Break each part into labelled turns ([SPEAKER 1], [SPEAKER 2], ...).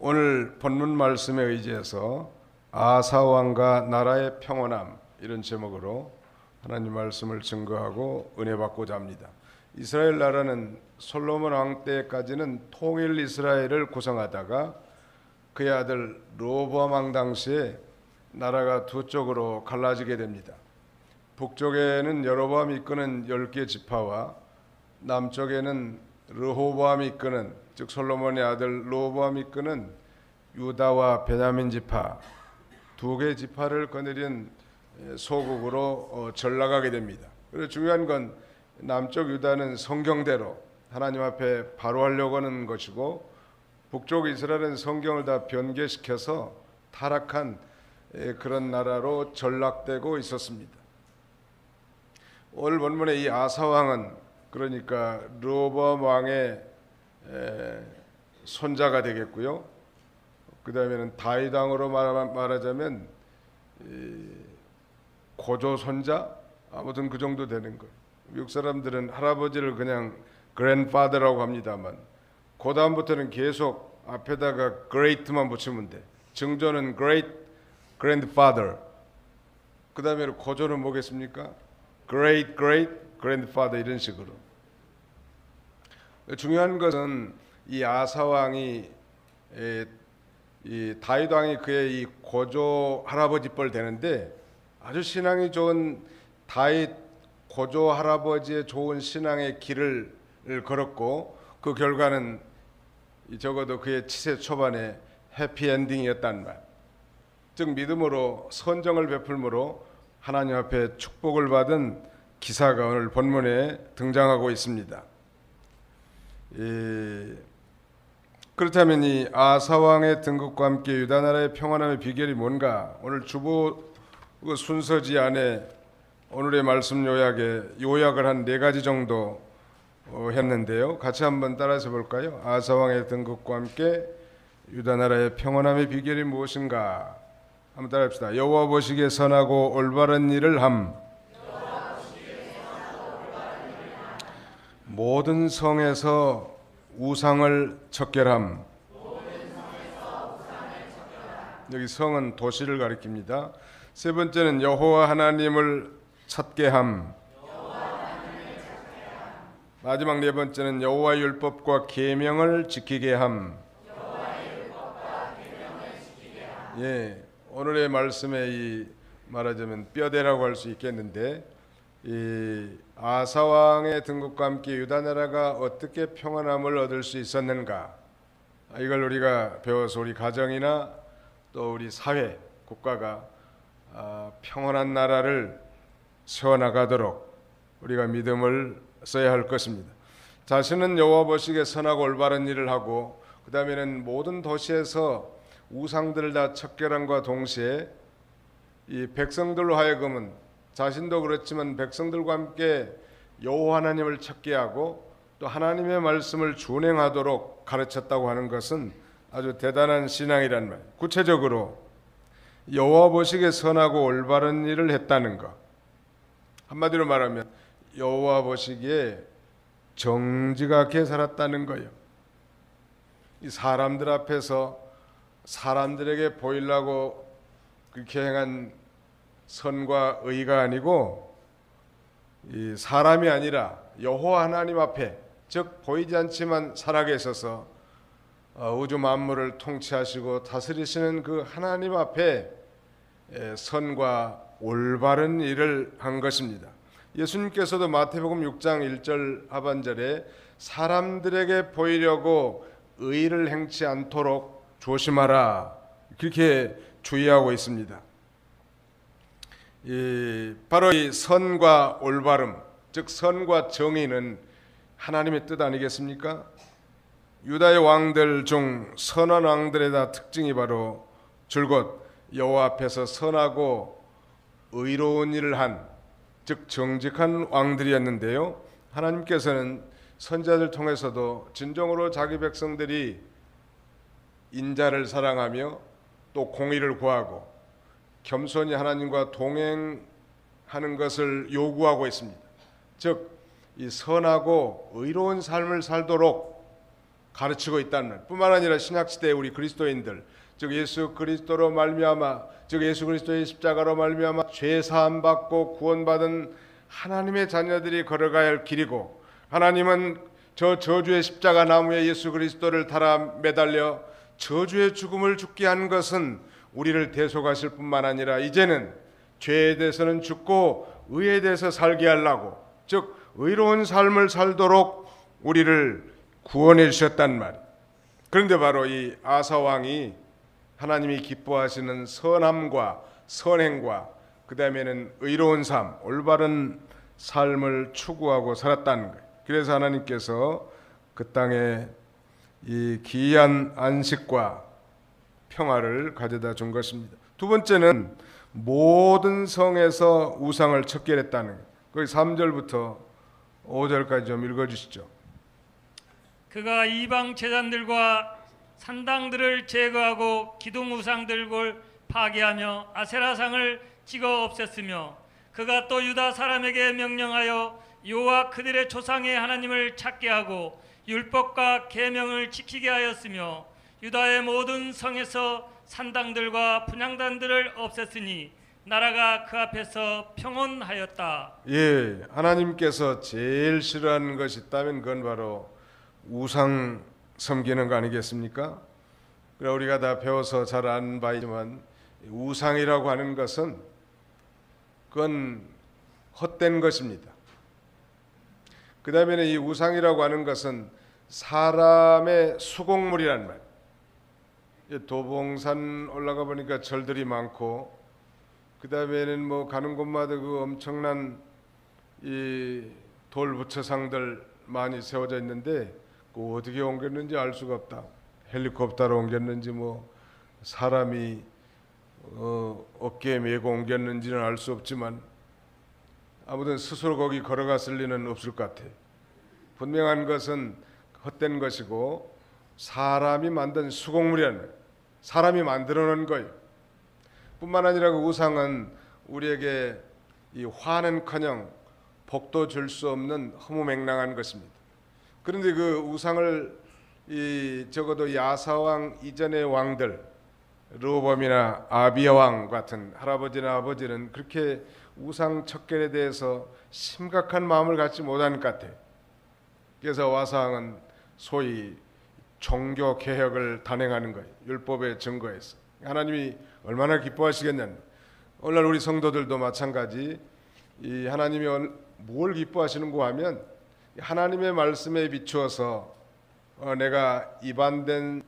[SPEAKER 1] 오늘 본문 말씀에 의지해서 아사 왕과 나라의 평온함 이런 제목으로 하나님 말씀을 증거하고 은혜 받고자 합니다. 이스라엘 나라는 솔로몬 왕 때까지는 통일 이스라엘을 구성하다가 그의 아들 르호보암 왕 당시에 나라가 두 쪽으로 갈라지게 됩니다. 북쪽에는 여로보암이 이끄는 10개 지파와 남쪽에는 르호보암이 이끄는, 즉 솔로몬의 아들 르호보암이 이끄는 유다와 베냐민 지파, 두 개의 지파를 거느린 소국으로 전락하게 됩니다. 그리고 중요한 건 남쪽 유다는 성경대로 하나님 앞에 바로 하려고 하는 것이고, 북쪽 이스라엘은 성경을 다 변개시켜서 타락한 그런 나라로 전락되고 있었습니다. 오늘 본문의 이 아사 왕은 그러니까 르호보암 왕의 손자가 되겠고요. 그 다음에는 다윗 왕으로 말하자면 고조 손자, 아무튼 그 정도 되는 거예요. 미국 사람들은 할아버지를 그냥 grandfather라고 합니다만 그 다음부터는 계속 앞에다가 great만 붙이면 돼. 증조는 great grandfather, 그 다음에 고조는 뭐겠습니까? great great grandfather, 이런 식으로. 중요한 것은 이 아사 왕이 이 다윗 왕이 그의 이 고조 할아버지 뻘 되는데, 아주 신앙이 좋은 다윗 고조 할아버지의 좋은 신앙의 길을 걸었고, 그 결과는 적어도 그의 치세 초반에 해피엔딩이었단 말. 즉 믿음으로 선정을 베풀므로 하나님 앞에 축복을 받은 기사가 오늘 본문에 등장하고 있습니다. 그렇다면 이 아사 왕의 등극과 함께 유다 나라의 평안함의 비결이 뭔가? 오늘 주보 순서지 안에 오늘의 말씀 요약을 한 4가지 정도 했는데요. 같이 한번 따라서 볼까요? 아사 왕의 등극과 함께 유다 나라의 평안함의 비결이 무엇인가? 한번 따라합시다. 여호와 보시기에 선하고 올바른 일을 함. 모든 성에서 우상을 척결함. 여기 성은 도시를 가리킵니다. 세 번째는 여호와 하나님을 찾게 함. 마지막 네 번째는 여호와의 율법과 계명을 지키게 함. 예, 오늘의 말씀에 이 말하자면 뼈대라고 할 수 있겠는데, 이 아사 왕의 등극과 함께 유다 나라가 어떻게 평안함을 얻을 수 있었는가, 이걸 우리가 배워서 우리 가정이나 또 우리 사회, 국가가 평안한 나라를 세워나가도록 우리가 믿음을 써야 할 것입니다. 자신은 여호와 보시기에 선하고 올바른 일을 하고, 그 다음에는 모든 도시에서 우상들을 다 척결함과 동시에 이 백성들로 하여금은, 자신도 그렇지만 백성들과 함께 여호와 하나님을 찾게 하고 또 하나님의 말씀을 준행하도록 가르쳤다고 하는 것은 아주 대단한 신앙이란 말. 구체적으로 여호와 보시기에 선하고 올바른 일을 했다는 것, 한마디로 말하면 여호와 보시기에 정직하게 살았다는 거예요. 이 사람들 앞에서 사람들에게 보이려고 그렇게 행한 선과 의가 아니고, 이 사람이 아니라 여호와 하나님 앞에, 즉 보이지 않지만 살아계셔서 우주 만물을 통치하시고 다스리시는 그 하나님 앞에 선과 올바른 일을 한 것입니다. 예수님께서도 마태복음 6장 1절 하반절에 사람들에게 보이려고 의를 행치 않도록 조심하라, 그렇게 주의하고 있습니다. 바로 이 선과 올바름, 즉 선과 정의는 하나님의 뜻 아니겠습니까? 유다의 왕들 중 선한 왕들의 다 특징이 바로 줄곧 여호와 앞에서 선하고 의로운 일을 한, 즉 정직한 왕들이었는데요. 하나님께서는 선지자들 통해서도 진정으로 자기 백성들이 인자를 사랑하며 또 공의를 구하고 겸손히 하나님과 동행하는 것을 요구하고 있습니다. 즉 이 선하고 의로운 삶을 살도록 가르치고 있다는 말. 뿐만 아니라 신약 시대의 우리 그리스도인들, 즉 예수 그리스도로 말미암아, 즉 예수 그리스도의 십자가로 말미암아 죄 사함 받고 구원받은 하나님의 자녀들이 걸어가야 할 길이고, 하나님은 저 저주의 십자가 나무에 예수 그리스도를 달아 매달려 저주의 죽음을 죽게 한 것은 우리를 대속하실 뿐만 아니라 이제는 죄에 대해서는 죽고 의에 대해서 살게 하려고, 즉 의로운 삶을 살도록 우리를 구원해 주셨단 말이에요. 그런데 바로 이 아사 왕이 하나님이 기뻐하시는 선함과 선행과 그 다음에는 의로운 삶, 올바른 삶을 추구하고 살았다는 거예요. 그래서 하나님께서 그 땅에 이 기이한 안식과 평화를 가져다 준 것입니다. 두 번째는 모든 성에서 우상을 척결했다는 거예요. 거기 3절부터 5절까지 좀 읽어주시죠.
[SPEAKER 2] 그가 이방 제단들과 산당들을 제거하고 기둥 우상들을 파괴하며 아세라상을 찍어 없앴으며, 그가 또 유다 사람에게 명령하여 여호와 그들의 조상의 하나님을 찾게 하고 율법과 계명을 지키게 하였으며, 유다의 모든 성에서 산당들과 분향단들을 없앴으니 나라가 그 앞에서 평온하였다.
[SPEAKER 1] 예, 하나님께서 제일 싫어하는 것이 있다면 그건 바로 우상 섬기는 거 아니겠습니까? 그래 우리가 다 배워서 잘 아는 바이지만 우상이라고 하는 것은 그건 헛된 것입니다. 그 다음에는 이 우상이라고 하는 것은 사람의 수공물이란 말. 도봉산 올라가 보니까 절들이 많고, 그 다음에는 뭐 가는 곳마다 그 엄청난 이 돌부처상들 많이 세워져 있는데 그 어떻게 옮겼는지 알 수가 없다. 헬리콥터로 옮겼는지 뭐 사람이 어깨에 메고 옮겼는지는 알 수 없지만 아무튼 스스로 거기 걸어갔을 리는 없을 것 같아요. 분명한 것은 헛된 것이고 사람이 만든 수공물이라는 거예요. 사람이 만들어 놓은 거예요. 뿐만 아니라 그 우상은 우리에게 이 화는커녕 복도 줄 수 없는 허무맹랑한 것입니다. 그런데 그 우상을 적어도 야사왕 이전의 왕들, 르호보암이나 아비야 왕 같은 할아버지나 아버지는 그렇게 우상 척결에 대해서 심각한 마음을 갖지 못하는 것 같아요. 그래서 와사왕은 소위 종교 개혁을 단행하는 거예요. 율법에 증거해서. 하나님이 얼마나 기뻐하시겠냐는. 오늘날 우리 성도들도 마찬가지, 이 하나님이 뭘 기뻐하시는고 하면 하나님의 말씀에 비추어서 내가 이반된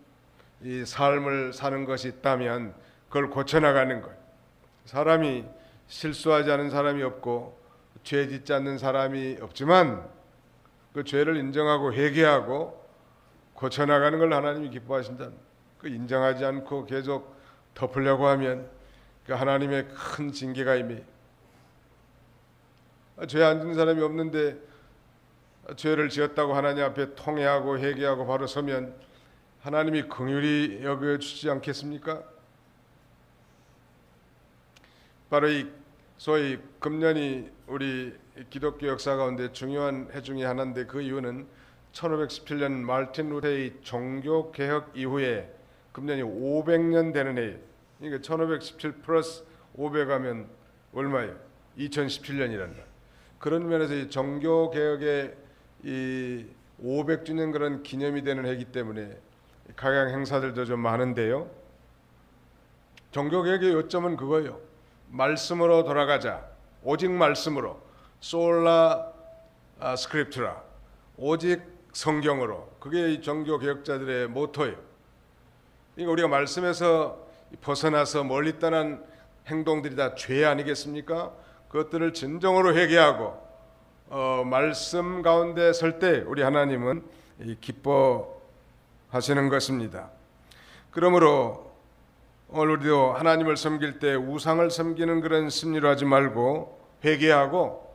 [SPEAKER 1] 이 삶을 사는 것이 있다면 그걸 고쳐나가는 거예요. 사람이 실수하지 않은 사람이 없고 죄 짓지 않는 사람이 없지만 그 죄를 인정하고 회개하고 고쳐나가는 걸 하나님이 기뻐하신다. 그 인정하지 않고 계속 덮으려고 하면 그 하나님의 큰 징계가 임해. 죄 안 짓는 사람이 없는데 죄를 지었다고 하나님 앞에 통회하고 회개하고 바로 서면 하나님이 긍휼히 여겨주지 않겠습니까? 바로 이 소위 금년이 우리 기독교 역사 가운데 중요한 해 중에 하나인데, 그 이유는 1517년 마르틴 루터의 종교개혁 이후에 금년이 500년 되는 해예요. 그러니까 1517 플러스 500하면 얼마예요? 2017년이란다. 그런 면에서 이 종교개혁의 이 500주년 그런 기념이 되는 해이기 때문에 각양 행사들도 좀 많은데요. 종교개혁의 요점은 그거예요. 말씀으로 돌아가자. 오직 말씀으로. 솔라 스크립투라. 오직 성경으로. 그게 이 종교개혁자들의 모토예요. 그러니까 우리가 말씀에서 벗어나서 멀리 떠난 행동들이 다 죄 아니겠습니까? 그것들을 진정으로 회개하고 말씀 가운데 설 때 우리 하나님은 기뻐하시는 것입니다. 그러므로 오늘 우리도 하나님을 섬길 때 우상을 섬기는 그런 심리로 하지 말고 회개하고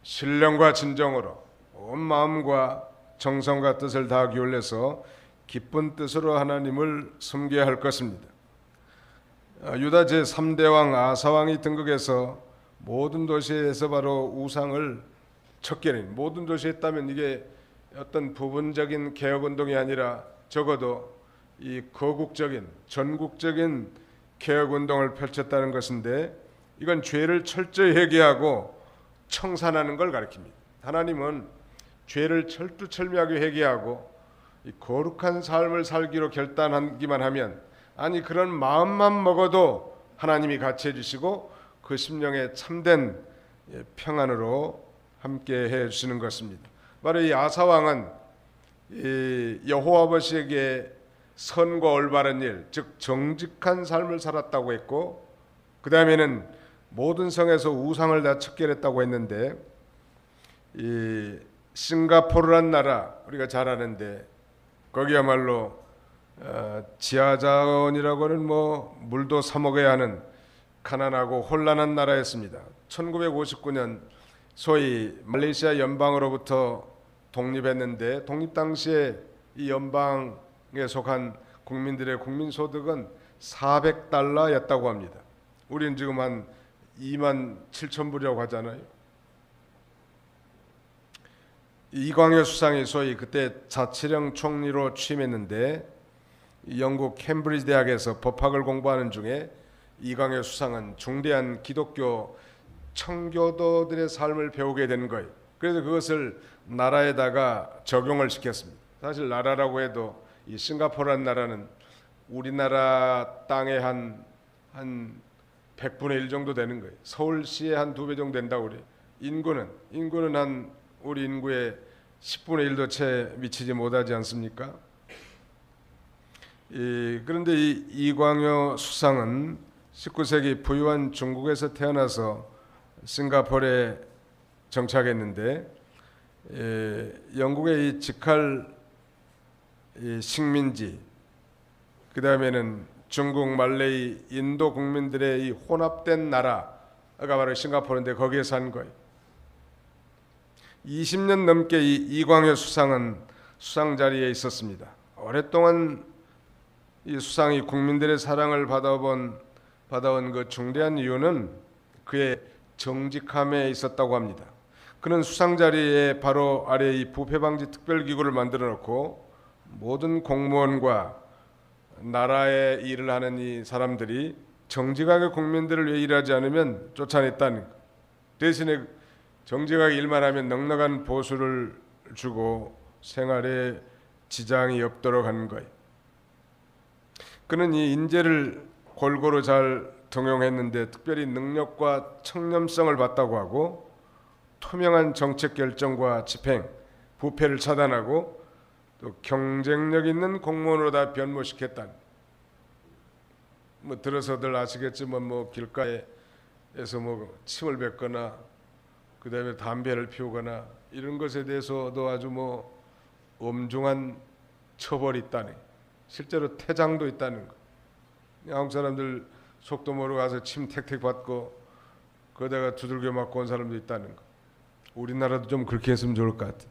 [SPEAKER 1] 신령과 진정으로 온 마음과 정성과 뜻을 다 기울여서 기쁜 뜻으로 하나님을 섬겨야 할 것입니다. 유다 제3대 왕 아사왕이 등극해서 모든 도시에서 바로 우상을 척결해. 모든 도시에 있다면 이게 어떤 부분적인 개혁 운동이 아니라 적어도 이 거국적인 전국적인 개혁 운동을 펼쳤다는 것인데, 이건 죄를 철저히 회개하고 청산하는 걸 가리킵니다. 하나님은 죄를 철두철미하게 회개하고 이 거룩한 삶을 살기로 결단하기만 하면, 아니 그런 마음만 먹어도 하나님이 같이 해주시고 그 심령에 참된 평안으로 함께 해주시는 것입니다. 바로 이 아사 왕은 이 여호와 아버지에게 선과 올바른 일, 즉 정직한 삶을 살았다고 했고, 그 다음에는 모든 성에서 우상을 다 척결했다고 했는데, 이 싱가포르란 나라 우리가 잘 아는데 거기야말로 지하자원이라고는 뭐 물도 사 먹어야 하는 가난하고 혼란한 나라였습니다. 1959년 소위 말레이시아 연방으로부터 독립했는데, 독립 당시에 이 연방에 속한 국민들의 국민소득은 400달러였다고 합니다. 우리는 지금 한 2만 7천 불이라고 하잖아요. 이광효 수상이 소위 그때 자치령 총리로 취임했는데, 영국 캠브리지 대학에서 법학을 공부하는 중에 이광효 수상은 중대한 기독교 청교도들의 삶을 배우게 된 거예요. 그래서 그것을 나라에다가 적용을 시켰습니다. 사실 나라라고 해도 이 싱가포르라는 나라는 우리나라 땅의 한 100분의 1 정도 되는 거예요. 서울시의 한 2배 정도 된다고 그래요. 인구는 한 우리 인구의 10분의 1도 채 미치지 못하지 않습니까? 그런데 이 이광효 수상은 19세기 부유한 중국에서 태어나서 싱가포르에 정착했는데, 영국의 이 직할 식민지, 그 다음에는 중국, 말레이, 인도 국민들의 이 혼합된 나라가 바로 싱가포르인데 거기에 산 거예요. 20년 넘게 이 이광효 수상은 수상 자리에 있었습니다. 오랫동안 이 수상이 국민들의 사랑을 받아온 그 중대한 이유는 그의 정직함에 있었다고 합니다. 그는 수상 자리에 바로 아래 이 부패 방지 특별기구를 만들어 놓고 모든 공무원과 나라의 일을 하는 이 사람들이 정직하게 국민들을 위해 일하지 않으면 쫓아냈다는 것. 대신에 정직하게 일만 하면 넉넉한 보수를 주고 생활에 지장이 없도록 하는 거예요. 그는 이 인재를 골고루 잘 등용했는데, 특별히 능력과 청렴성을 봤다고 하고, 투명한 정책 결정과 집행, 부패를 차단하고, 또 경쟁력 있는 공무원으로 다 변모시켰다는. 뭐 들어서들 아시겠지만 뭐 길가에서 뭐 침을 뱉거나 그다음에 담배를 피우거나 이런 것에 대해서도 아주 뭐 엄중한 처벌이 있다네. 실제로 퇴장도 있다는 거. 한국 사람들 속도 모르고 가서 침 택택 받고 거기다가 두들겨 맞고 온 사람도 있다는 거. 우리나라도 좀 그렇게 했으면 좋을 것 같아.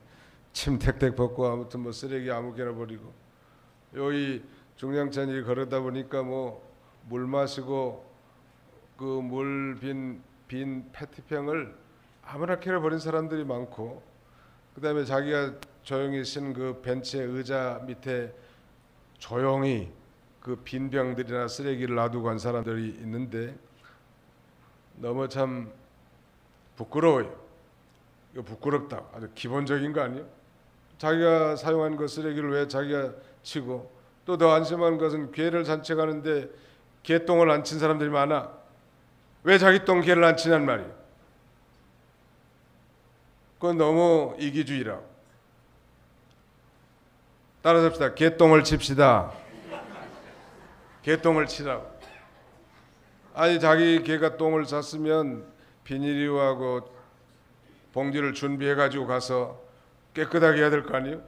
[SPEAKER 1] 침 택택 받고 아무튼 뭐 쓰레기 아무개나 버리고. 여기 중량찬이 걸어다 보니까 뭐 물 마시고 그 물 빈 페트병을 아무렇게나 버린 사람들이 많고, 그다음에 자기가 조용히 쓴 그 벤치의 의자 밑에 조용히 그 빈 병들이나 쓰레기를 놔두고 간 사람들이 있는데 너무 참 부끄러워요. 이거 부끄럽다. 아주 기본적인 거 아니에요? 자기가 사용한 그 쓰레기를 왜 자기가 치고, 또 더 안심한 것은 개를 산책하는데 개똥을 안 친 사람들이 많아. 왜 자기 똥 개를 안 치냔 말이에요. 그건 너무 이기주의라고. 따라서 합시다. 개똥을 칩시다. 개똥을 치라고. 아니 자기 개가 똥을 쌌으면 비닐이하고 봉지를 준비해가지고 가서 깨끗하게 해야 될 거 아니에요?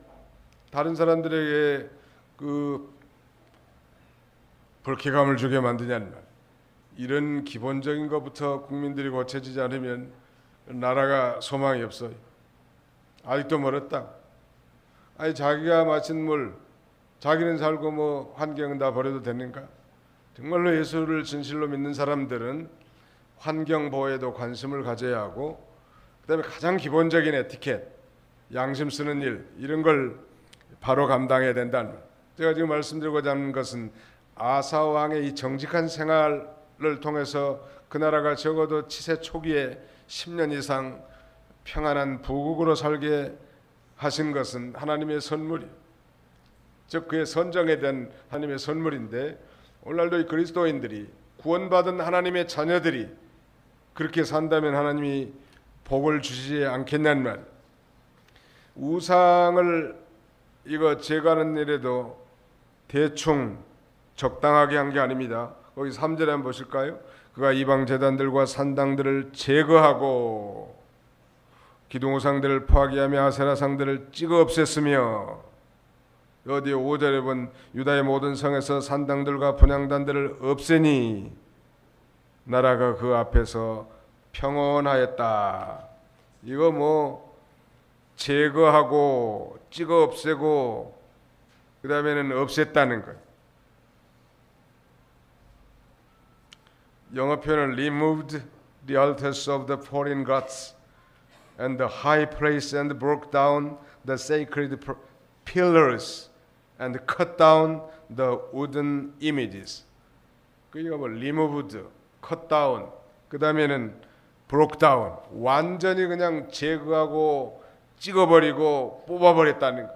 [SPEAKER 1] 다른 사람들에게 그 불쾌감을 주게 만드냐는 말. 이런 기본적인 것부터 국민들이 고쳐지지 않으면 나라가 소망이 없어요. 아직도 멀었다. 아니 자기가 마신 물, 자기는 살고 뭐 환경은 다 버려도 되는가? 정말로 예수를 진실로 믿는 사람들은 환경 보호에도 관심을 가져야 하고, 그다음에 가장 기본적인 에티켓, 양심 쓰는 일 이런 걸 바로 감당해야 된다는 말. 제가 지금 말씀드리고자 하는 것은 아사 왕의 이 정직한 생활을 통해서 그 나라가 적어도 치세 초기에 10년 이상 평안한 부국으로 살게 하신 것은 하나님의 선물이, 즉 그의 선정에 대한 하나님의 선물인데, 오늘날도 이 그리스도인들이 구원받은 하나님의 자녀들이 그렇게 산다면 하나님이 복을 주시지 않겠냐는 말. 우상을 이거 제거하는 일에도 대충 적당하게 한 게 아닙니다. 거기 3절에 한번 보실까요? 그가 이방 제단들과 산당들을 제거하고 기둥우상들을 파괴하며 아세라상들을 찍어 없앴으며, 어디 5절에 본 유다의 모든 성에서 산당들과 분향단들을 없애니 나라가 그 앞에서 평온하였다. 이거 뭐 제거하고 찍어 없애고 그 다음에는 없앴다는 것. 영어 표현은 removed the altars of the foreign gods and the high place and broke down the sacred pillars and cut down the wooden images. 그러니까 뭐 removed, cut down, 그 다음에는 broke down, 완전히 그냥 제거하고 찍어버리고 뽑아버렸다는 거.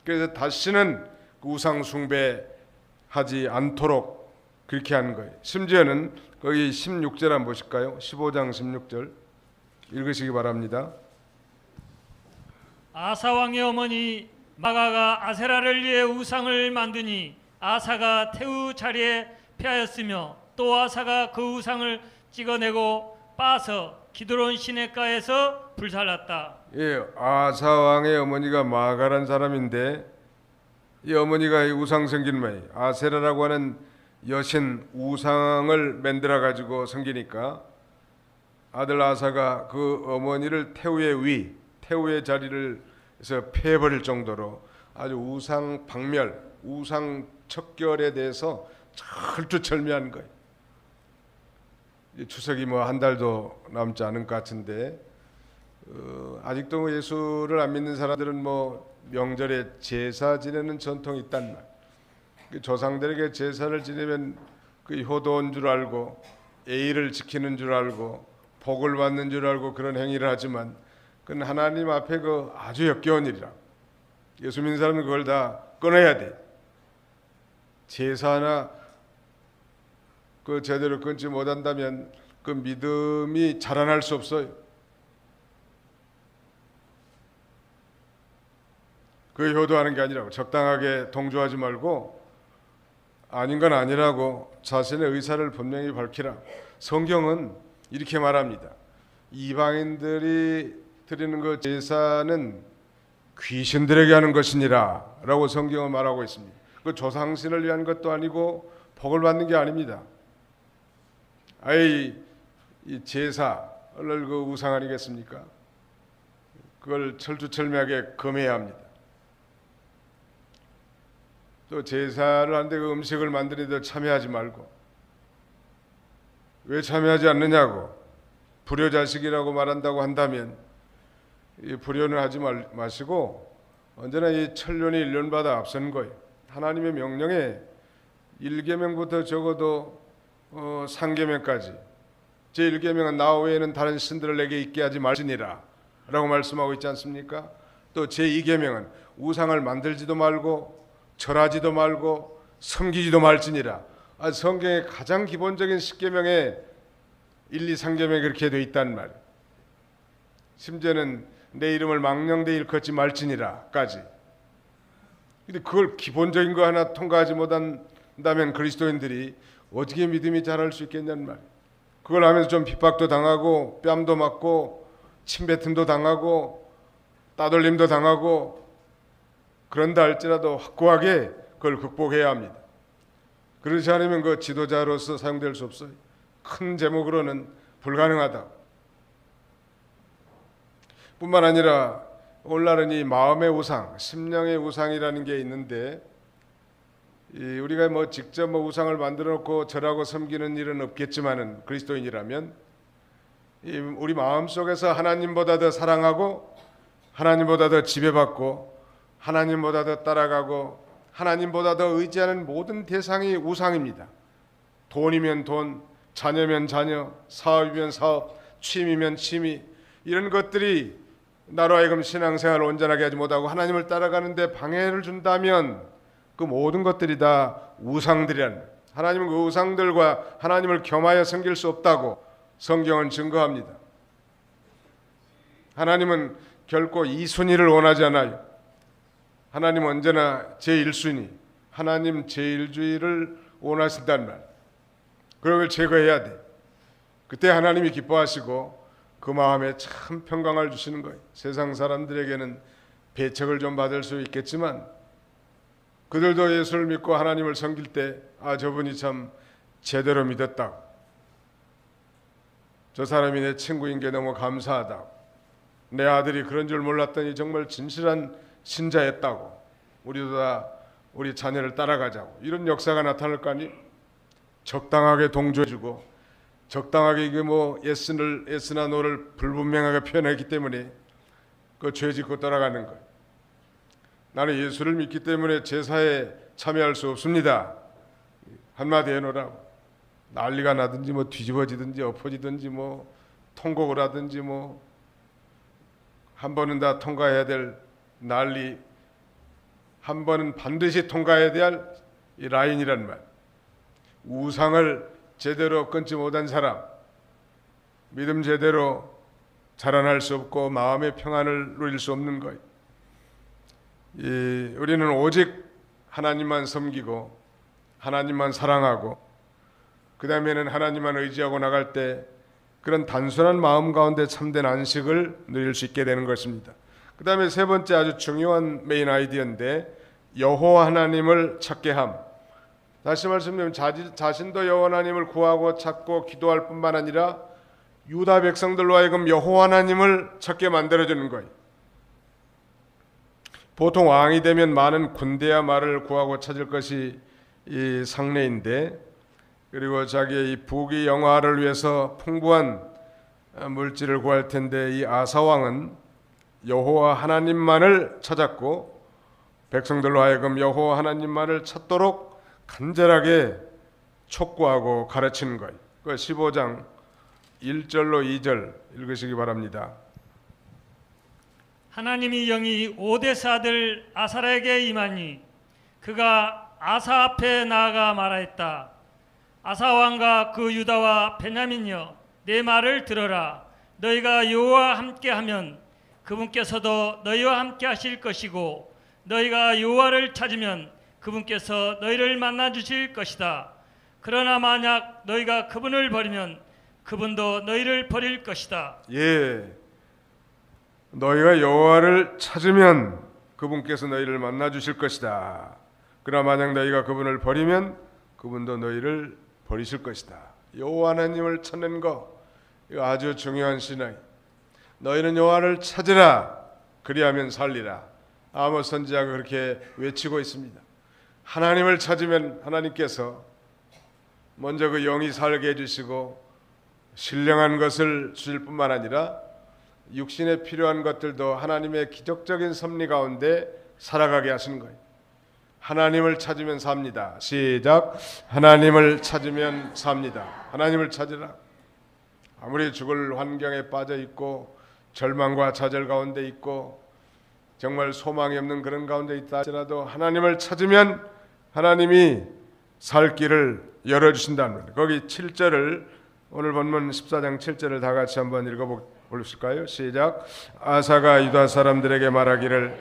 [SPEAKER 1] 그래서 다시는 그 우상 숭배하지 않도록 그렇게 하는 거예요. 심지어는 거기 16절 한번 보실까요? 15장 16절 읽으시기 바랍니다.
[SPEAKER 2] 아사 왕의 어머니 마가가 아세라를 위해 우상을 만드니 아사가 태우 자리에 패하였으며 또 아사가 그 우상을 찍어내고 빠서 기드론 시내가에서 불살랐다.
[SPEAKER 1] 예, 아사 왕의 어머니가 마가란 사람인데, 이 어머니가 우상 섬기는 말이에요. 아세라라고 하는 여신 우상을 만들어 가지고 섬기니까 아들 아사가 그 어머니를 태우의 자리를 해서 패해버릴 정도로 아주 우상 박멸, 우상 척결에 대해서 철두철미한 거예요. 추석이 뭐 한 달도 남지 않은 것 같은데, 아직도 예수를 안 믿는 사람들은 뭐 명절에 제사 지내는 전통이 있단 말. 조상들에게 제사를 지내면 그 효도인 줄 알고 예의를 지키는 줄 알고 복을 받는 줄 알고 그런 행위를 하지만 그건 하나님 앞에 그 아주 역겨운 일이라. 예수 믿는 사람은 그걸 다 끊어야 돼. 제사나 그 제대로 끊지 못한다면 그 믿음이 자라날 수 없어요. 그 효도하는 게 아니라고, 적당하게 동조하지 말고 아닌 건 아니라고 자신의 의사를 분명히 밝히라. 성경은 이렇게 말합니다. 이방인들이 드리는 그 제사는 귀신들에게 하는 것이니라 라고 성경은 말하고 있습니다. 그 조상신을 위한 것도 아니고 복을 받는 게 아닙니다. 아예 이 제사를 그 우상 아니겠습니까? 그걸 철두철미하게 금해야 합니다. 또 제사를 하는데 그 음식을 만드는데 참여하지 말고, 왜 참여하지 않느냐고, 불효자식이라고 말한다고 한다면 이 불효는 하지 마시고 언제나 이 천륜이 일륜보다 앞선 거예요. 하나님의 명령에 1계명부터 적어도 3계명까지, 제1계명은 나 외에는 다른 신들을 내게 있게 하지 말지니라 라고 말씀하고 있지 않습니까? 또 제2계명은 우상을 만들지도 말고 절하지도 말고 섬기지도 말지니라. 성경의 가장 기본적인 10계명에 1, 2, 3계명이 그렇게 되어 있단 말이에요. 심지어는 내 이름을 망령되이 일컫지 말지니라까지. 근데 그걸 기본적인 거 하나 통과하지 못한다면 그리스도인들이 어떻게 믿음이 자랄 수 있겠냐는 말이에요. 그걸 하면서 좀 핍박도 당하고 뺨도 맞고 침뱉음도 당하고 따돌림도 당하고 그런다 할지라도 확고하게 그걸 극복해야 합니다. 그렇지 않으면 그 지도자로서 사용될 수 없어요. 큰 제목으로는 불가능하다. 뿐만 아니라 오늘날은 이 마음의 우상, 심령의 우상이라는 게 있는데, 우리가 뭐 직접 뭐 우상을 만들어 놓고 절하고 섬기는 일은 없겠지만은 그리스도인이라면 우리 마음 속에서 하나님보다 더 사랑하고 하나님보다 더 지배받고 하나님보다 더 따라가고 하나님보다 더 의지하는 모든 대상이 우상입니다. 돈이면 돈, 자녀면 자녀, 사업이면 사업, 취미면 취미, 이런 것들이 나로 하여금 신앙생활을 온전하게 하지 못하고 하나님을 따라가는데 방해를 준다면 그 모든 것들이 다 우상들이라는 거예요. 하나님은 그 우상들과 하나님을 겸하여 섬길 수 없다고 성경은 증거합니다. 하나님은 결코 이순위를 원하지 않아요. 하나님은 언제나 제1순위, 하나님 제1주의를 원하신다는 말. 그런 걸 제거해야 돼. 그때 하나님이 기뻐하시고 그 마음에 참 평강을 주시는 거예요. 세상 사람들에게는 배척을 좀 받을 수 있겠지만 그들도 예수를 믿고 하나님을 섬길 때 저분이 참 제대로 믿었다, 저 사람이 내 친구인 게 너무 감사하다, 내 아들이 그런 줄 몰랐더니 정말 진실한 신자였다고, 우리도 다 우리 자녀를 따라가자고, 이런 역사가 나타날 거 아니? 적당하게 동조해주고 적당하게 이게 뭐 예스나 노를 불분명하게 표현했기 때문에 그 죄 짓고 따라가는 거예요. 나는 예수를 믿기 때문에 제사에 참여할 수 없습니다. 한마디 해놓으라고. 난리가 나든지 뭐 뒤집어지든지 엎어지든지 뭐 통곡을 하든지 뭐 한 번은 다 통과해야 될 난리, 한 번은 반드시 통과해야 될 이 라인이란 말. 우상을 제대로 끊지 못한 사람, 믿음 제대로 자라날 수 없고 마음의 평안을 누릴 수 없는 것. 우리는 오직 하나님만 섬기고 하나님만 사랑하고 그 다음에는 하나님만 의지하고 나갈 때 그런 단순한 마음 가운데 참된 안식을 누릴 수 있게 되는 것입니다. 그 다음에 세 번째 아주 중요한 메인 아이디어인데, 여호와 하나님을 찾게 함. 다시 말씀드리면 자신도 여호와 하나님을 구하고 찾고 기도할 뿐만 아니라 유다 백성들로 하여금 여호와 하나님을 찾게 만들어주는 거예요. 보통 왕이 되면 많은 군대야 말을 구하고 찾을 것이 이 상례인데, 그리고 자기의 이 부귀 영화를 위해서 풍부한 물질을 구할 텐데, 이 아사 왕은 여호와 하나님만을 찾았고 백성들로 하여금 여호와 하나님만을 찾도록 간절하게 촉구하고 가르치는 거예요. 그 15장 1절로 2절 읽으시기 바랍니다.
[SPEAKER 2] 하나님이 영이 오데스 아들 아사에게 임하니 그가 아사 앞에 나아가 말하였다. 아사 왕과 그 유다와 베냐민여, 내 말을 들어라. 너희가 여호와와 함께하면 그분께서도 너희와 함께 하실 것이고, 너희가 여호와를 찾으면 그분께서 너희를 만나 주실 것이다. 그러나 만약 너희가 그분을 버리면 그분도 너희를 버릴 것이다.
[SPEAKER 1] 너희가 여호와를 찾으면 그분께서 너희를 만나 주실 것이다. 그러나 만약 너희가 그분을 버리면 그분도 너희를 버리실 것이다. 여호와 하나님을 찾는 거, 이거 아주 중요한 신앙. 너희는 여호와를 찾으라, 그리하면 살리라. 아모스 선지자가 그렇게 외치고 있습니다. 하나님을 찾으면 하나님께서 먼저 그 영이 살게 해주시고 신령한 것을 주실 뿐만 아니라 육신에 필요한 것들도 하나님의 기적적인 섭리 가운데 살아가게 하시는 거예요. 하나님을 찾으면 삽니다. 시작. 하나님을 찾으면 삽니다. 하나님을 찾으라. 아무리 죽을 환경에 빠져 있고 절망과 좌절 가운데 있고 정말 소망이 없는 그런 가운데 있다 할지라도 하나님을 찾으면 하나님이 살 길을 열어주신다는 거예요. 거기 7절을, 오늘 본문 14장 7절을 다 같이 한번 읽어보실까요? 시작. 아사가 유다 사람들에게 말하기를,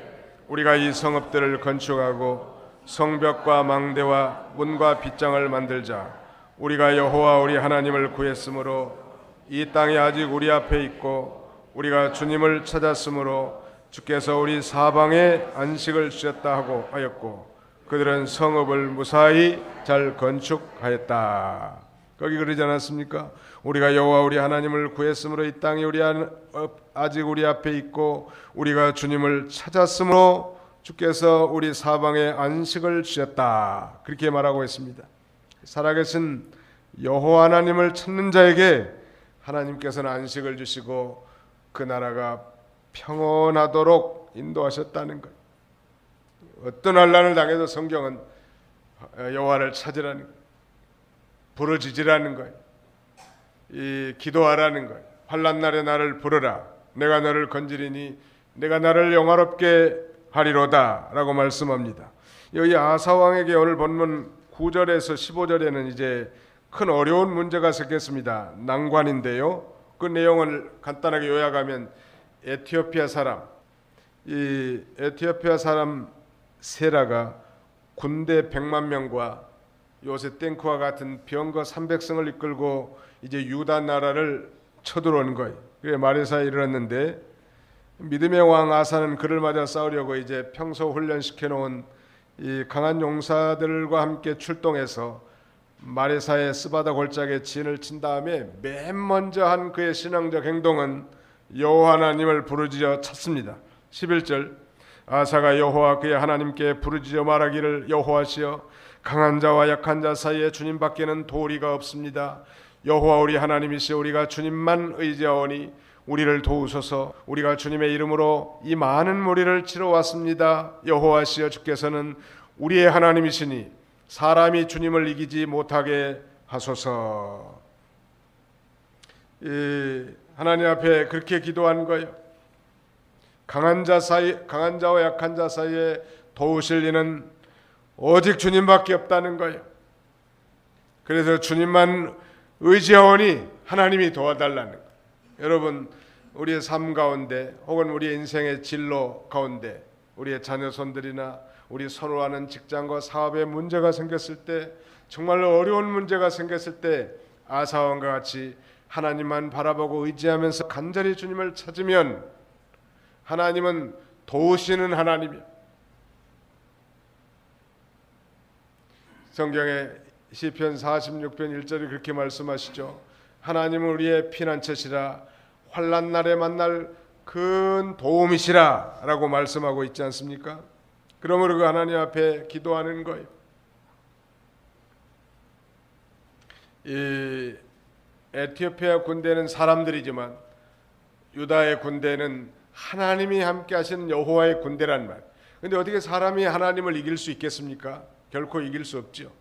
[SPEAKER 1] 우리가 이 성읍들을 건축하고 성벽과 망대와 문과 빗장을 만들자. 우리가 여호와 우리 하나님을 구했으므로 이 땅이 아직 우리 앞에 있고 우리가 주님을 찾았으므로 주께서 우리 사방에 안식을 주셨다 하고 하였고, 그들은 성읍을 무사히 잘 건축하였다. 거기 그러지 않았습니까? 우리가 여호와 우리 하나님을 구했으므로 이 땅이 아직 우리 앞에 있고 우리가 주님을 찾았으므로 주께서 우리 사방에 안식을 주셨다. 그렇게 말하고 있습니다. 살아계신 여호와 하나님을 찾는 자에게 하나님께서는 안식을 주시고 그 나라가 평온하도록 인도하셨다는 것. 어떤 환난을 당해도 성경은 여호와를 찾으라는 것, 부르짖으라는 것, 이 기도하라는 것. 환난 날에 나를 부르라. 내가 너를 건지리니 내가 나를 영화롭게 하리로다라고 말씀합니다. 여기 아사 왕에게 오늘 본문 9절에서 15절에는 이제 큰 어려운 문제가 생겼습니다. 난관인데요. 그 내용을 간단하게 요약하면 에티오피아 사람, 이 에티오피아 사람 세라가 군대 100만 명과 요새 탱크와 같은 병거 300승을 이끌고 이제 유다 나라를 쳐들어온 거예요. 그래 마레사에 이르렀는데 믿음의 왕 아사는 그를 맞아 싸우려고 이제 평소 훈련시켜 놓은 이 강한 용사들과 함께 출동해서 마레사의 스바다 골짜기에 진을 친 다음에 맨 먼저 한 그의 신앙적 행동은 여호와 하나님을 부르짖어 찾습니다. 11절 아사가 여호와 그의 하나님께 부르짖어 말하기를 여호와시여 강한 자와 약한 자 사이에 주님밖에는 도리가 없습니다. 여호와 우리 하나님이시여 우리가 주님만 의지하오니 우리를 도우소서. 우리가 주님의 이름으로 이 많은 무리를 치러 왔습니다. 여호와시여 주께서는 우리의 하나님이시니 사람이 주님을 이기지 못하게 하소서. 하나님 앞에 그렇게 기도한 거예요. 강한 자와 약한 자 사이에 도우실 이는 오직 주님밖에 없다는 거예요. 그래서 주님만 의지하오니 하나님이 도와달라는 거예요. 여러분 우리의 삶 가운데 혹은 우리의 인생의 진로 가운데 우리의 자녀손들이나 우리 선호하는 직장과 사업에 문제가 생겼을 때 정말 어려운 문제가 생겼을 때 아사왕과 같이 하나님만 바라보고 의지하면서 간절히 주님을 찾으면 하나님은 도우시는 하나님이에요. 성경에 시편 46편 1절에 그렇게 말씀하시죠. 하나님은 우리의 피난처시라 환난 날에 만날 큰 도움이시라 라고 말씀하고 있지 않습니까? 그러므로 그 하나님 앞에 기도하는 거예요. 이 에티오피아 군대는 사람들이지만 유다의 군대는 하나님이 함께 하시는 여호와의 군대란 말. 근데 어떻게 사람이 하나님을 이길 수 있겠습니까? 결코 이길 수 없죠.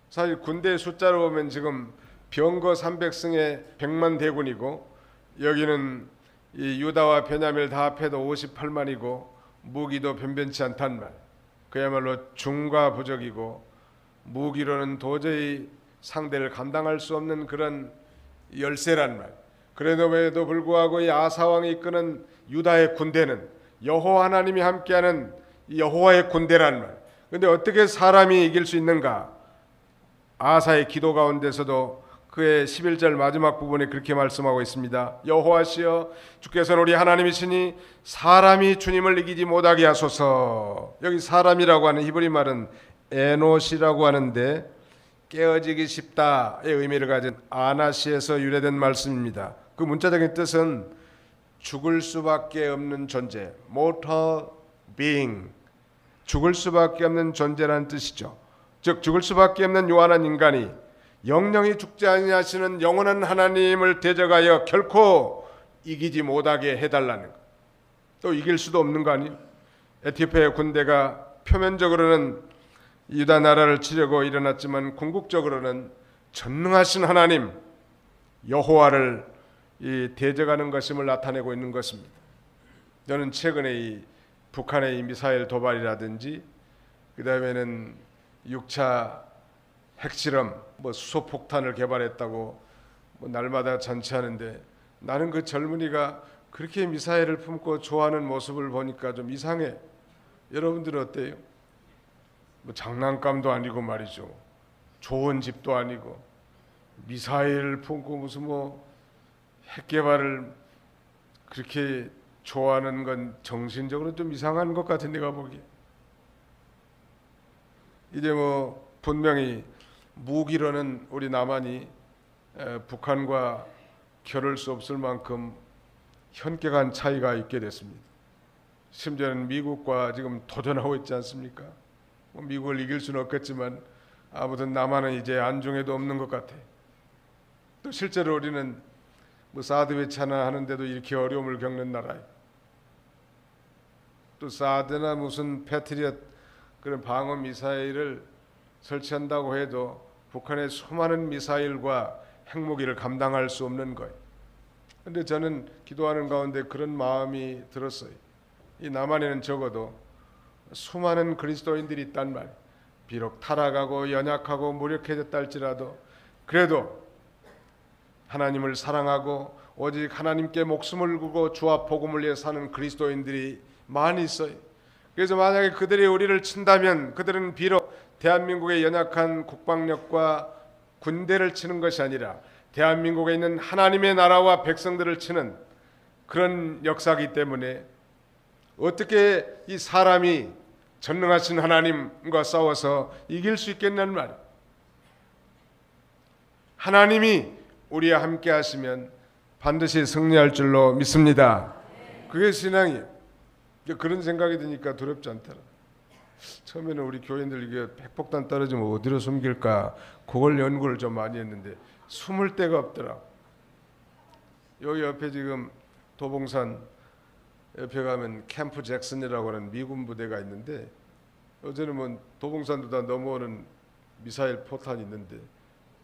[SPEAKER 1] 사실 군대 숫자로 보면 지금 병거 300승에 100만 대군이고 여기는 이 유다와 베냐민을 다 합해도 58만이고 무기도 변변치 않단 말. 그야말로 중과부적이고 무기로는 도저히 상대를 감당할 수 없는 그런 열세란 말. 그래도 불구하고 이 아사왕이 이끄는 유다의 군대는 여호와 하나님이 함께하는 여호와의 군대란 말. 그런데 어떻게 사람이 이길 수 있는가? 아사의 기도 가운데서도 그의 11절 마지막 부분에 그렇게 말씀하고 있습니다. 여호와시여 주께서는 우리 하나님이시니 사람이 주님을 이기지 못하게 하소서. 여기 사람이라고 하는 히브리 말은 에노시라고 하는데 깨어지기 쉽다의 의미를 가진 아나시에서 유래된 말씀입니다. 그 문자적인 뜻은 죽을 수밖에 없는 존재, mortal being, 죽을 수밖에 없는 존재라는 뜻이죠. 즉 죽을 수밖에 없는 요한한 인간이 영영이 죽지 아니하시는 영원한 하나님을 대적하여 결코 이기지 못하게 해달라는 것. 또 이길 수도 없는 거 아니에요? 에티오피아 군대가 표면적으로는 유다 나라를 치려고 일어났지만 궁극적으로는 전능하신 하나님 여호와를 대적하는 것임을 나타내고 있는 것입니다. 저는 최근에 이 북한의 미사일 도발이라든지 그 다음에는 6차 핵실험, 수소폭탄을 개발했다고 날마다 잔치하는데 나는 그 젊은이가 그렇게 미사일을 품고 좋아하는 모습을 보니까 좀 이상해. 여러분들은 어때요? 장난감도 아니고 말이죠. 좋은 집도 아니고 미사일을 품고 무슨 핵 개발을 그렇게 좋아하는 건 정신적으로 좀 이상한 것 같은 내가 보기에. 이제 분명히 무기로는 우리 남한이 북한과 겨룰 수 없을 만큼 현격한 차이가 있게 됐습니다. 심지어는 미국과 지금 도전하고 있지 않습니까? 미국을 이길 수는 없겠지만 아무튼 남한은 이제 안중에도 없는 것 같아. 또 실제로 우리는 사드 배치나 하는데도 이렇게 어려움을 겪는 나라예요. 또 사드나 무슨 패트리엇 그런 방어 미사일을 설치한다고 해도 북한의 수많은 미사일과 핵무기를 감당할 수 없는 거예요. 그런데 저는 기도하는 가운데 그런 마음이 들었어요. 이 남한에는 적어도 수많은 그리스도인들이 있단 말이에요. 비록 타락하고 연약하고 무력해졌다 할지라도 그래도 하나님을 사랑하고 오직 하나님께 목숨을 걸고 주와 복음을 위해 사는 그리스도인들이 많이 있어요. 그래서 만약에 그들이 우리를 친다면 그들은 비록 대한민국의 연약한 국방력과 군대를 치는 것이 아니라 대한민국에 있는 하나님의 나라와 백성들을 치는 그런 역사이기 때문에 어떻게 이 사람이 전능하신 하나님과 싸워서 이길 수 있겠냐는 말이에요. 하나님이 우리와 함께 하시면 반드시 승리할 줄로 믿습니다. 그게 신앙이에요. 그런 생각이 드니까 두렵지 않더라. 처음에는 우리 교인들 이게 핵폭탄 떨어지면 어디로 숨길까 그걸 연구를 좀 많이 했는데 숨을 데가 없더라. 여기 옆에 지금 도봉산 옆에 가면 캠프 잭슨이라고 하는 미군 부대가 있는데 어제는 뭐 도봉산도 다 넘어오는 미사일 포탄이 있는데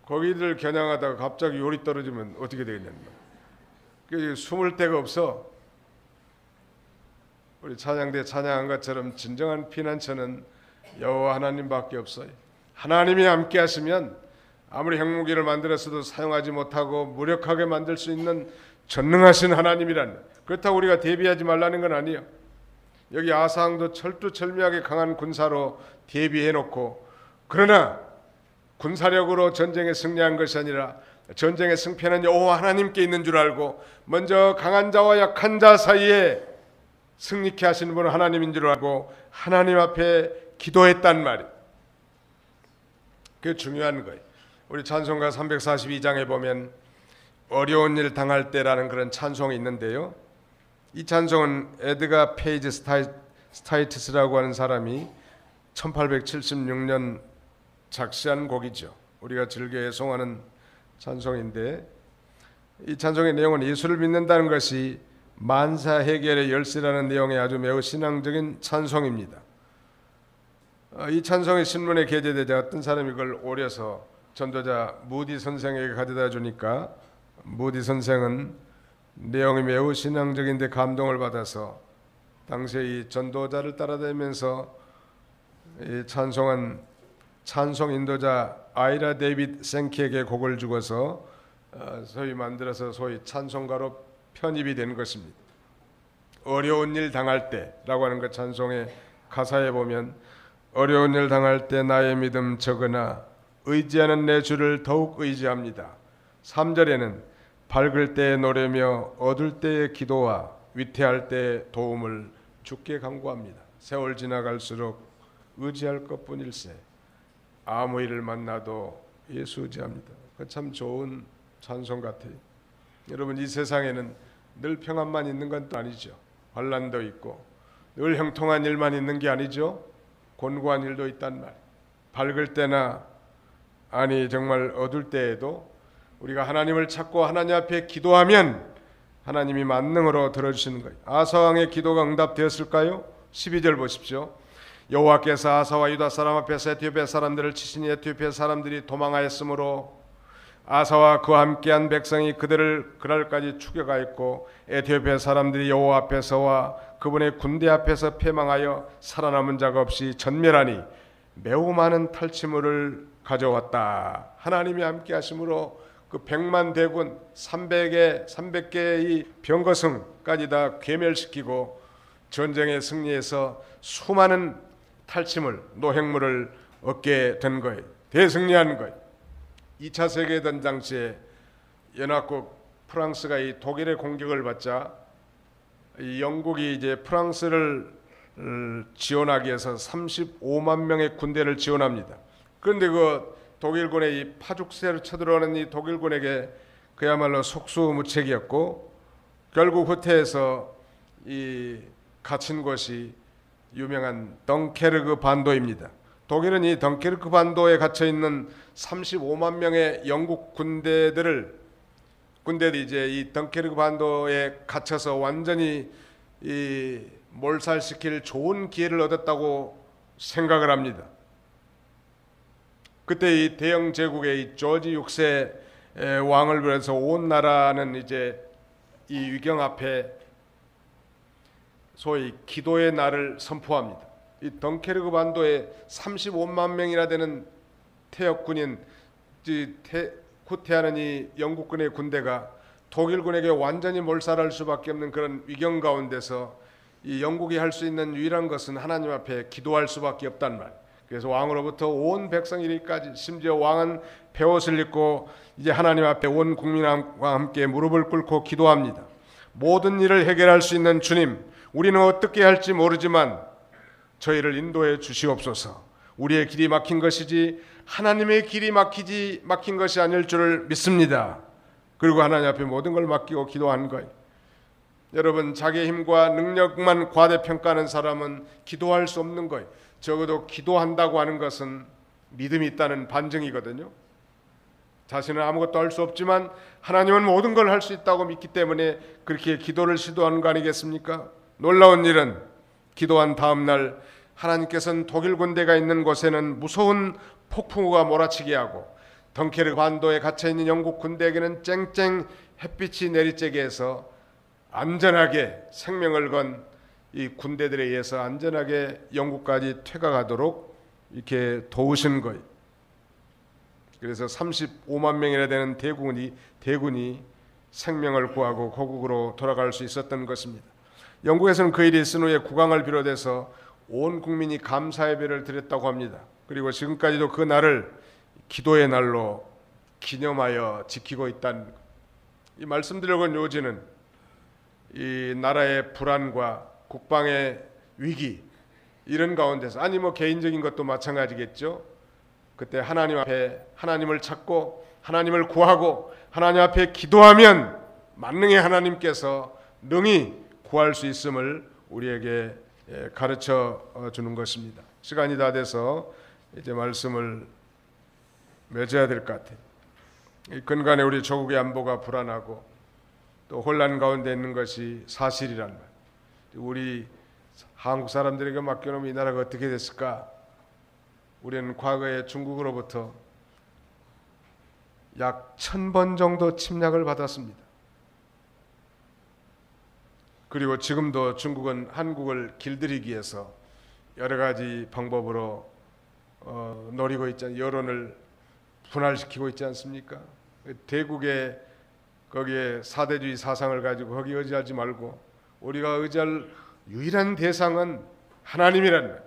[SPEAKER 1] 거기를 겨냥하다가 갑자기 요리 떨어지면 어떻게 되겠냐는 거야. 숨을 데가 없어. 우리 찬양대 찬양한 것처럼 진정한 피난처는 여호와 하나님밖에 없어요. 하나님이 함께 하시면 아무리 핵무기를 만들었어도 사용하지 못하고 무력하게 만들 수 있는 전능하신 하나님이란. 그렇다고 우리가 대비하지 말라는 건 아니에요. 여기 아사왕도 철두철미하게 강한 군사로 대비해놓고 그러나 군사력으로 전쟁에 승리한 것이 아니라 전쟁의 승패는 여호와 하나님께 있는 줄 알고 먼저 강한 자와 약한 자 사이에 승리케 하시는 분은 하나님인 줄 알고 하나님 앞에 기도했단 말이에요. 그게 중요한 거예요. 우리 찬송가 342장에 보면 어려운 일 당할 때라는 그런 찬송이 있는데요. 이 찬송은 에드가 페이지 스타이트스라고 하는 사람이 1876년 작시한 곡이죠. 우리가 즐겨 애송하는 찬송인데 이 찬송의 내용은 예수를 믿는다는 것이 만사 해결의 열쇠라는 내용의 아주 매우 신앙적인 찬송입니다. 이 찬송이 신문에 게재되자 어떤 사람이 이걸 오려서 전도자 무디 선생에게 가져다 주니까 무디 선생은 내용이 매우 신앙적인데 감동을 받아서 당시에 이 전도자를 따라다니면서 이 찬송한 찬송 인도자 아이라 데이빗 생키에게 곡을 주고서 소위 만들어서 소위 찬송가로 편입이 된 것입니다. 어려운 일 당할 때라고 하는 그 찬송의 가사에 보면 어려운 일 당할 때 나의 믿음 적으나 의지하는 내 주를 더욱 의지합니다. 3절에는 밝을 때에 노래며 어두울 때에 기도와 위태할 때에 도움을 주께 간구합니다. 세월 지나갈수록 의지할 것뿐일세 아무 일을 만나도 예수 의지합니다. 그 참 좋은 찬송 같아요. 여러분 이 세상에는 늘 평안만 있는 건 또 아니죠. 환난도 있고 늘 형통한 일만 있는 게 아니죠. 곤고한 일도 있단 말. 밝을 때나 아니 정말 어두울 때에도 우리가 하나님을 찾고 하나님 앞에 기도하면 하나님이 만능으로 들어주시는 거예요. 아사왕의 기도가 응답되었을까요? 12절 보십시오. 여호와께서 아사와 유다 사람 앞에서 에티오피아 사람들을 치시니 에티오피아 사람들이 도망하였으므로 아사와 그와 함께한 백성이 그들을 그날까지 추격하였고 에티오피아 사람들이 여호와 앞에서와 그분의 군대 앞에서 패망하여 살아남은 자가 없이 전멸하니 매우 많은 탈취물을 가져왔다. 하나님이 함께 하심으로 그 100만 대군 300개의 병거승까지 다 괴멸시키고 전쟁에 승리해서 수많은 탈취물, 노획물을 얻게 된 거예요. 대승리한 거예요. 2차 세계대전 당시에 연합국 프랑스가 이 독일의 공격을 받자 이 영국이 이제 프랑스를 지원하기 위해서 35만 명의 군대를 지원합니다. 그런데 그 독일군의 이 파죽세로 쳐들어오는 이 독일군에게 그야말로 속수무책이었고 결국 후퇴해서 이 갇힌 곳이 유명한 덩케르크 반도입니다. 독일은 이 덩케르크 반도에 갇혀 있는 35만 명의 영국 군대들이 이제 이 덩케르크 반도에 갇혀서 완전히 이 몰살시킬 좋은 기회를 얻었다고 생각을 합니다. 그때 이 대영 제국의 이 조지 6세 왕을 비롯해서 온 나라는 이제 이 위경 앞에 소위 기도의 날을 선포합니다. 이 덩케르크 반도에 35만 명이나 되는 퇴역군인 후퇴하는 이 영국군의 군대가 독일군에게 완전히 몰살할 수밖에 없는 그런 위경 가운데서 이 영국이 할 수 있는 유일한 것은 하나님 앞에 기도할 수밖에 없단 말. 그래서 왕으로부터 온 백성 이르기까지, 심지어 왕은 베옷을 입고 이제 하나님 앞에 온 국민과 함께 무릎을 꿇고 기도합니다. 모든 일을 해결할 수 있는 주님, 우리는 어떻게 할지 모르지만 저희를 인도해 주시옵소서. 우리의 길이 막힌 것이지 하나님의 길이 막힌 것이 아닐 줄을 믿습니다. 그리고 하나님 앞에 모든 걸 맡기고 기도한 거예요. 여러분, 자기의 힘과 능력만 과대평가하는 사람은 기도할 수 없는 거예요. 적어도 기도한다고 하는 것은 믿음이 있다는 반증이거든요. 자신은 아무것도 할 수 없지만 하나님은 모든 걸 할 수 있다고 믿기 때문에 그렇게 기도를 시도하는 거 아니겠습니까? 놀라운 일은 기도한 다음 날 하나님께서는 독일 군대가 있는 곳에는 무서운 폭풍우가 몰아치게 하고 덩케르크 반도에 갇혀있는 영국 군대에게는 쨍쨍 햇빛이 내리쬐게 해서 안전하게 생명을 건 이 군대들에 의해서 안전하게 영국까지 퇴각하도록 이렇게 도우신 거예요. 그래서 35만 명이나 되는 대군이 생명을 구하고 고국으로 돌아갈 수 있었던 것입니다. 영국에서는 그 일이 있은 후에 국왕을 비롯해서 온 국민이 감사 예배를 드렸다고 합니다. 그리고 지금까지도 그 날을 기도의 날로 기념하여 지키고 있다는 이 말씀드리려고 온 요지는 이 나라의 불안과 국방의 위기 이런 가운데서, 아니 뭐 개인적인 것도 마찬가지겠죠. 그때 하나님 앞에 하나님을 찾고 하나님을 구하고 하나님 앞에 기도하면 만능의 하나님께서 능히 구할 수 있음을 우리에게 가르쳐 주는 것입니다. 시간이 다 돼서 이제 말씀을 맺어야 될 것 같아요. 이 근간에 우리 조국의 안보가 불안하고 또 혼란 가운데 있는 것이 사실이란 말. 우리 한국 사람들에게 맡겨놓으면 이 나라가 어떻게 됐을까? 우리는 과거에 중국으로부터 약 1000번 정도 침략을 받았습니다. 그리고 지금도 중국은 한국을 길들이기 위해서 여러 가지 방법으로 노리고 있지, 여론을 분할시키고 있지 않습니까? 대국의 거기에 사대주의 사상을 가지고 거기 의지하지 말고 우리가 의지할 유일한 대상은 하나님이라는 거예요.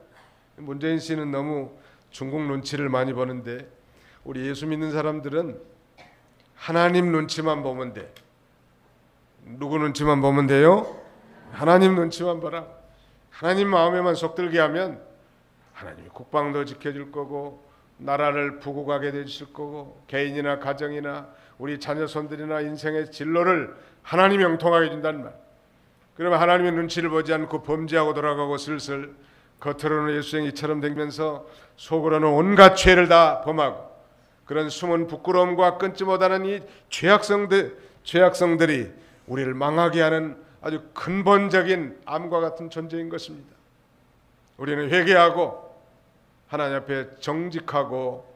[SPEAKER 1] 문재인 씨는 너무 중국 눈치를 많이 보는데 우리 예수 믿는 사람들은 하나님 눈치만 보면 돼. 누구 눈치만 보면 돼요? 하나님 눈치만 봐라. 하나님 마음에만 속들게 하면 하나님이 국방도 지켜줄 거고 나라를 부국하게 해주실 거고 개인이나 가정이나 우리 자녀손들이나 인생의 진로를 하나님이 형통하게 해준다는 말. 그러면 하나님의 눈치를 보지 않고 범죄하고 돌아가고 슬슬 겉으로는 예수쟁이처럼 댕기면서 속으로는 온갖 죄를 다 범하고 그런 숨은 부끄러움과 끊지 못하는 이 죄악성들이 우리를 망하게 하는 아주 근본적인 암과 같은 존재인 것입니다. 우리는 회개하고 하나님 앞에 정직하고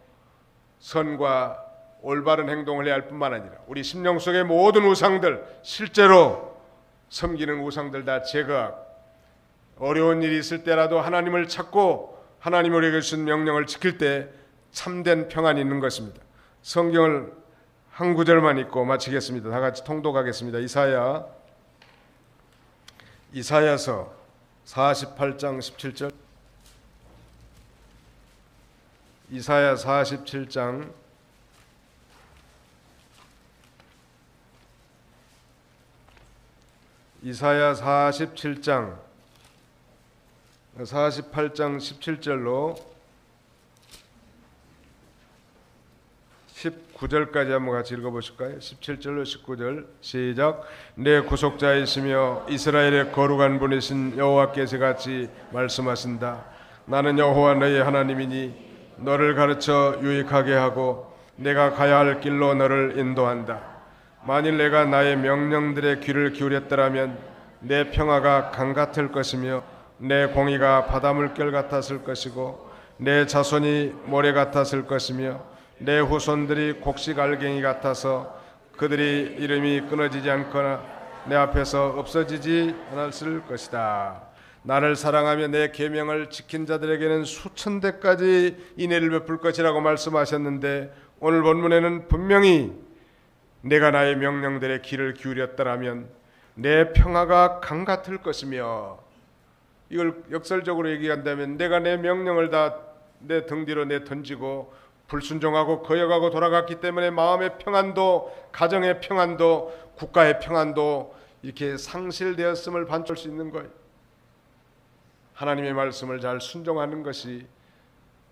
[SPEAKER 1] 선과 올바른 행동을 해야 할 뿐만 아니라 우리 심령 속의 모든 우상들, 실제로 섬기는 우상들 다 제거하고 어려운 일이 있을 때라도 하나님을 찾고 하나님 우리에게 주신 명령을 지킬 때 참된 평안이 있는 것입니다. 성경을 한 구절만 읽고 마치겠습니다. 다 같이 통독하겠습니다. 이사야서 48장 17절. 이사야 47장 48장 17절로 19절까지 한번 같이 읽어보실까요? 17절로 19절 시작. 내 구속자이시며 이스라엘의 거룩한 분이신 여호와께서 같이 말씀하신다. 나는 여호와 너의 하나님이니 너를 가르쳐 유익하게 하고 내가 가야 할 길로 너를 인도한다. 만일 내가 나의 명령들의 귀를 기울였더라면 내 평화가 강 같을 것이며 내 공의가 바다 물결 같았을 것이고 내 자손이 모래 같았을 것이며 내 후손들이 곡식 알갱이 같아서 그들이 이름이 끊어지지 않거나 내 앞에서 없어지지 않았을 것이다. 나를 사랑하며 내 계명을 지킨 자들에게는 수천 대까지 인애를 베풀 것이라고 말씀하셨는데 오늘 본문에는 분명히 내가 나의 명령들의 귀를 기울였더라면 내 평화가 강 같을 것이며, 이걸 역설적으로 얘기한다면 내가 내 명령을 다 내 등 뒤로 내던지고 불순종하고 거역하고 돌아갔기 때문에 마음의 평안도, 가정의 평안도, 국가의 평안도 이렇게 상실되었음을 반출 수 있는 거예요. 하나님의 말씀을 잘 순종하는 것이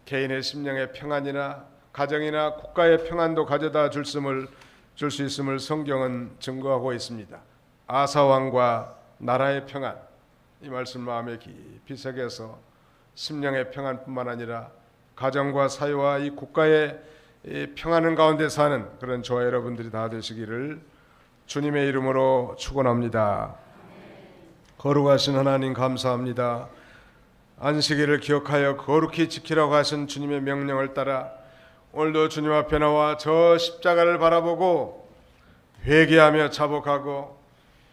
[SPEAKER 1] 개인의 심령의 평안이나 가정이나 국가의 평안도 가져다 줄 수 있음을 성경은 증거하고 있습니다. 아사 왕과 나라의 평안, 이 말씀 마음에 깊이 새겨서 심령의 평안뿐만 아니라 가정과 사회와 이 국가의 평안은 가운데 사는 그런 저와 여러분들이 다 되시기를 주님의 이름으로 축원합니다. 거룩하신 하나님 감사합니다. 안식일을 기억하여 거룩히 지키라고 하신 주님의 명령을 따라 오늘도 주님 앞에 나와 저 십자가를 바라보고 회개하며 자복하고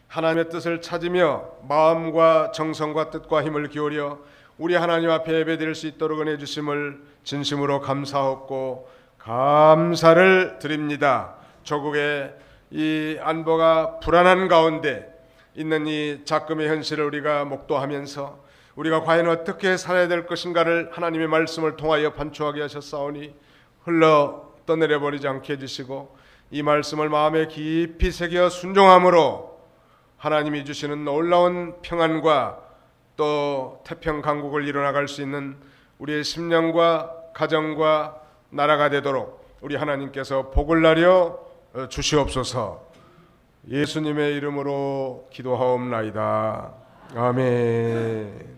[SPEAKER 1] 하나님의 뜻을 찾으며 마음과 정성과 뜻과 힘을 기울여 우리 하나님 앞에 예배드릴 수 있도록 은혜 주심을 진심으로 감사하고 감사를 드립니다. 조국의 이 안보가 불안한 가운데 있는 이 작금의 현실을 우리가 목도하면서 우리가 과연 어떻게 살아야 될 것인가를 하나님의 말씀을 통하여 반추하게 하셨사오니 흘러 떠내려버리지 않게 해주시고 이 말씀을 마음에 깊이 새겨 순종함으로 하나님이 주시는 놀라운 평안과 또 태평 강국을 이뤄나갈 수 있는 우리의 심령과 가정과 나라가 되도록 우리 하나님께서 복을 나려 주시옵소서. 예수님의 이름으로 기도하옵나이다. 아멘.